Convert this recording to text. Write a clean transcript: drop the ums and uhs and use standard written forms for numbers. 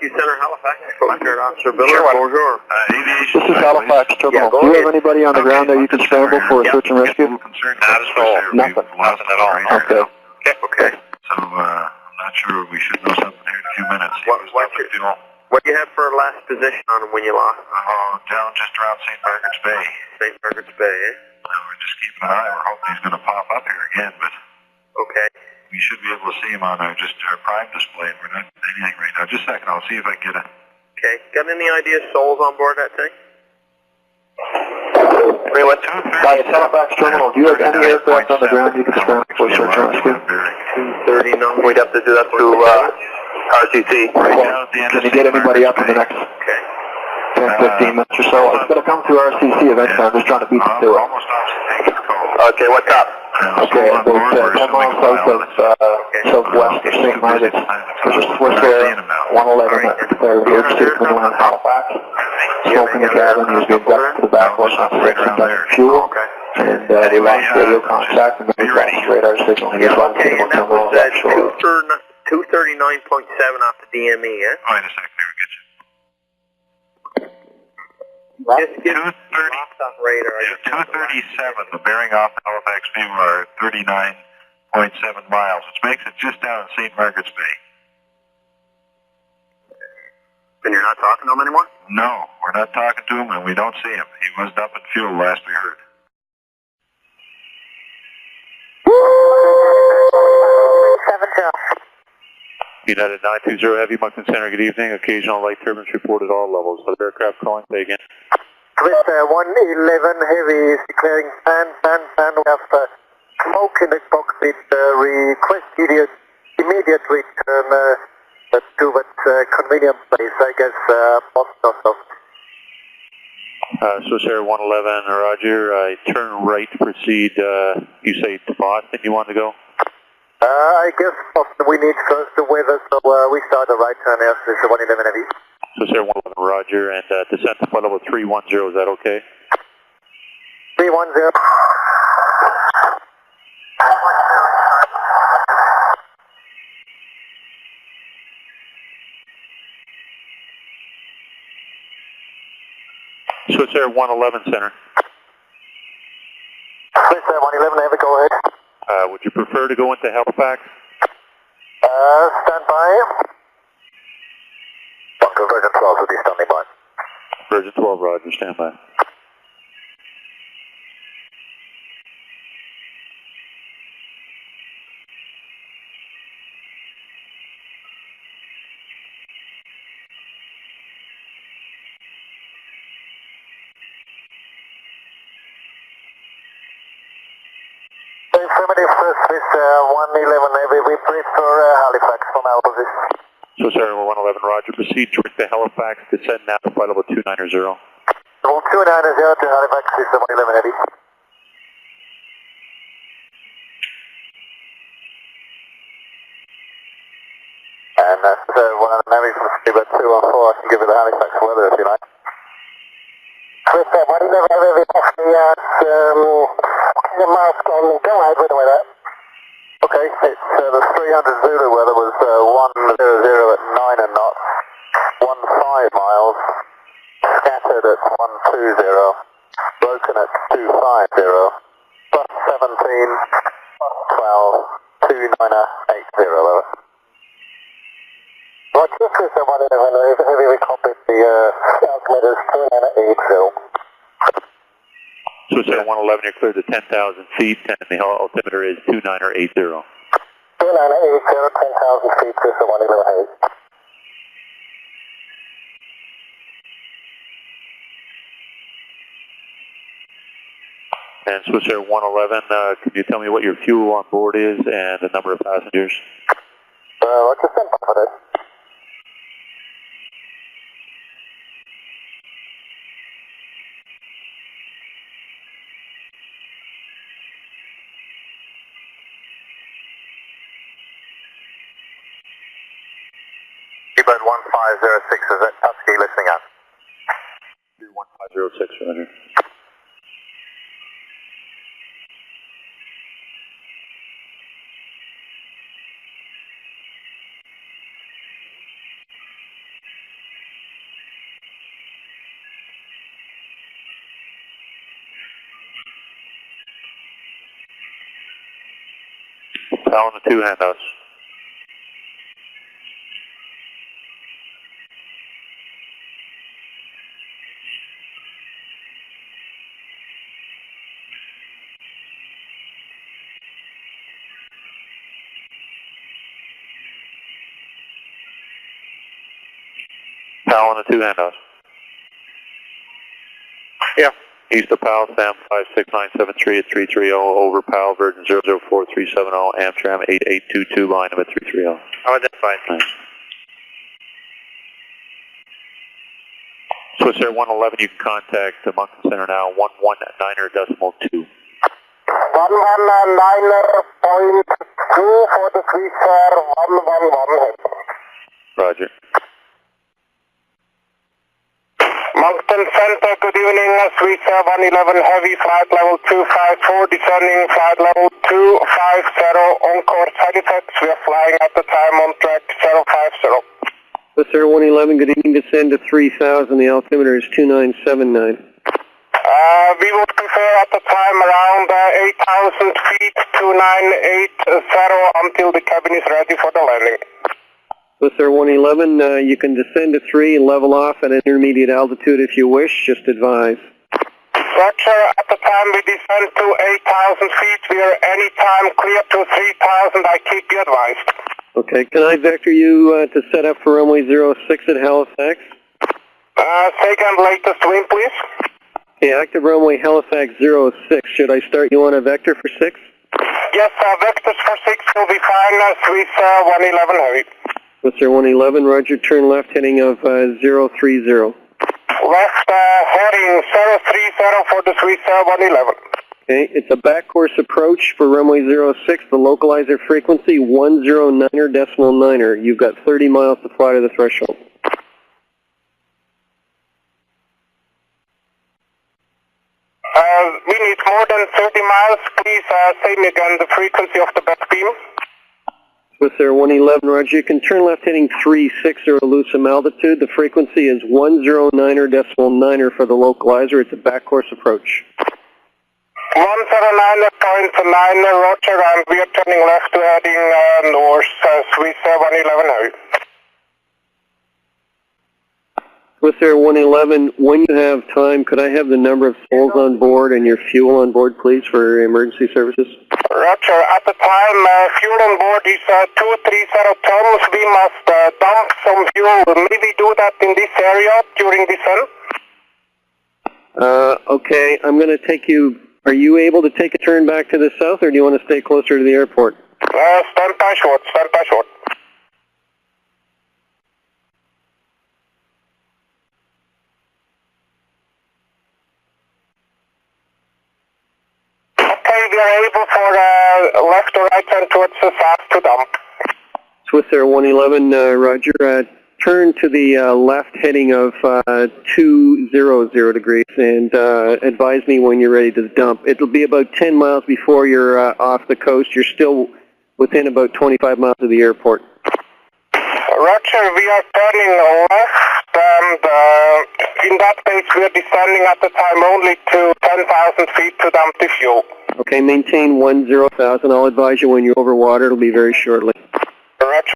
Rescue Center, Halifax. Flight Officer Miller, bonjour. Aviation. This is Halifax Terminal. Do you have anybody on the ground that you can scramble for a search and rescue? Not at all. Nothing. Nothing at all. Okay. Okay. So, I'm not sure. We should know something here in a few minutes. What do you have for a last position on him when you lost? Down just around St. Margaret's Bay. St. Margaret's Bay, eh? We're just keeping an eye. We're hoping he's going to pop up here again, but okay. We should be able to see him on our prime display. We're not doing anything right now. Just a second. I'll see if I can get a... Okay. Got any idea souls on board that thing? By a Halifax Terminal, do you have any aircraft on the ground you can scramble for a search and rescue? 239. We'd have to do that through RCC. Well, can you get anybody up in the next 10, 15 minutes or so? It's going to come through RCC eventually. I'm just trying to beat it to it. Almost off the taking call. Okay, what's up? Okay, about 10 miles south of southwest of St. Margaret's. There's a Swiss Air 111 that declared emergency coming on Halifax. Smoke in the cabin, he was being ducked to the back horse on fuel. And they lost radio contact and they lost radar signal. He was on okay, and that was 239.7 off the DME, eh? Oh, wait a second, here we get you. Just get locked on radar. Yeah, 237, the bearing off Halifax View are 39.7 miles, which makes it just down in St. Margaret's Bay. And you're not talking to him anymore? No, we're not talking to him and we don't see him. He was dumping fuel last we heard. United 920 Heavy, Moncton Center, good evening. Occasional light turbulence reported all levels. Other aircraft calling, say again. Swiss 111 Heavy is declaring fan. We have smoke in the cockpit. Request immediate return to that convenient place, I guess, Boston. Swiss Air 111, Roger. Turn right to proceed. You say to Boston you want to go? I guess Boston, we need first the weather, so we start the right turn here, Swiss 111 Heavy. Swiss Air 111, Roger, and descent to flight level 310, is that okay? 310. Swiss Air 111 Center. Swiss Air 111 Heavy, go ahead. Would you prefer to go into Halifax? Stand by. Virgin 12 will be standing by. Virgin 12, Roger, stand by. Affirmative, Swiss 111 Heavy, we prefer Halifax from our position. Swiss Air 111, Roger, proceed direct to Halifax, descend now to flight level 290. Level 290 to Halifax, Swiss 111 Heavy. And that's 111 Heavy from Stewart 214, I can give you the Halifax weather if you like. Swiss 111 Heavy, off the mask on, go ahead with the weather. Okay, it's the 300 Zulu weather was 100 at 9 knots, 15 miles, scattered at 120, broken at 250, plus 17, plus 12, 2980 over. Roger, Swiss 111 Heavy, we copied the altimeter is 2980. Swiss Air 111, you're cleared to 10,000 feet, and the altimeter is 2980. 2980, 10,000 feet, Swiss 111 Heavy. And Swiss Air 111, can you tell me what your fuel on board is and the number of passengers? Roger, stand by for that. Bird 1506, is that Husky listening up? 1506, Roger. the 2 handouts. PAL on the 2 handouts. Yeah. East of PAL, Sam 56973 at 330, over PAL, Virgin 004370, Amtram 8822, line number 330. Oh, that's fine. Nice. Swiss Air 111, you can contact the Moncton Center now, 119.2. 119.2 for the Swiss Air 111. Roger. Moncton Center, good evening, Swiss Air 111 Heavy, flight level 254, descending flight level 250, on course Halifax, we are flying at the time on track 050. Swiss Air 111, good evening, descend to 3000, the altimeter is 2979. We would prefer at the time around 8,000 feet, 2980 until the cabin is ready for the landing. Swiss Air 111, you can descend to 3 and level off at intermediate altitude if you wish, just advise. Roger, at the time we descend to 8,000 feet, we are anytime clear to 3,000, I keep you advised. Okay, can I vector you to set up for runway 06 at Halifax? Second latest wind, please. Okay, active runway Halifax 06, should I start you on a vector for 6? Yes, vectors for 6 will be fine, Swiss 111 Heavy. Swiss Air 111, roger, turn left heading of 030. Left heading 030 for the Swiss 111. Okay, it's a back course approach for runway 06, the localizer frequency 109.9. You've got 30 miles to fly to the threshold. We need more than 30 miles, please say me again the frequency of the back beam. Swiss Air 111, roger, you can turn left heading 360 Lucem altitude, the frequency is 109.9 for the localizer, it's a back course approach. 109.9, roger, and we are turning left to heading north, Swiss 111 Heavy. Swiss Air 111, when you have time, could I have the number of souls on board and your fuel on board, please, for emergency services? Roger, at the time, fuel on board is 230 tons. We must dump some fuel. Maybe do that in this area during descent? Okay, I'm going to take you, are you able to take a turn back to the south, or do you want to stay closer to the airport? Stand by short, stand by short. Okay, we are able for left or right turn towards the south to dump. Swiss Air 111, roger. Turn to the left heading of 200 degrees and advise me when you're ready to dump. It'll be about 10 miles before you're off the coast. You're still within about 25 miles of the airport. Roger, we are turning left, and in that case we are descending at the time only to 10,000 feet to dump the fuel. Okay, maintain 10,000. I'll advise you when you're over water. It'll be very shortly. Roger.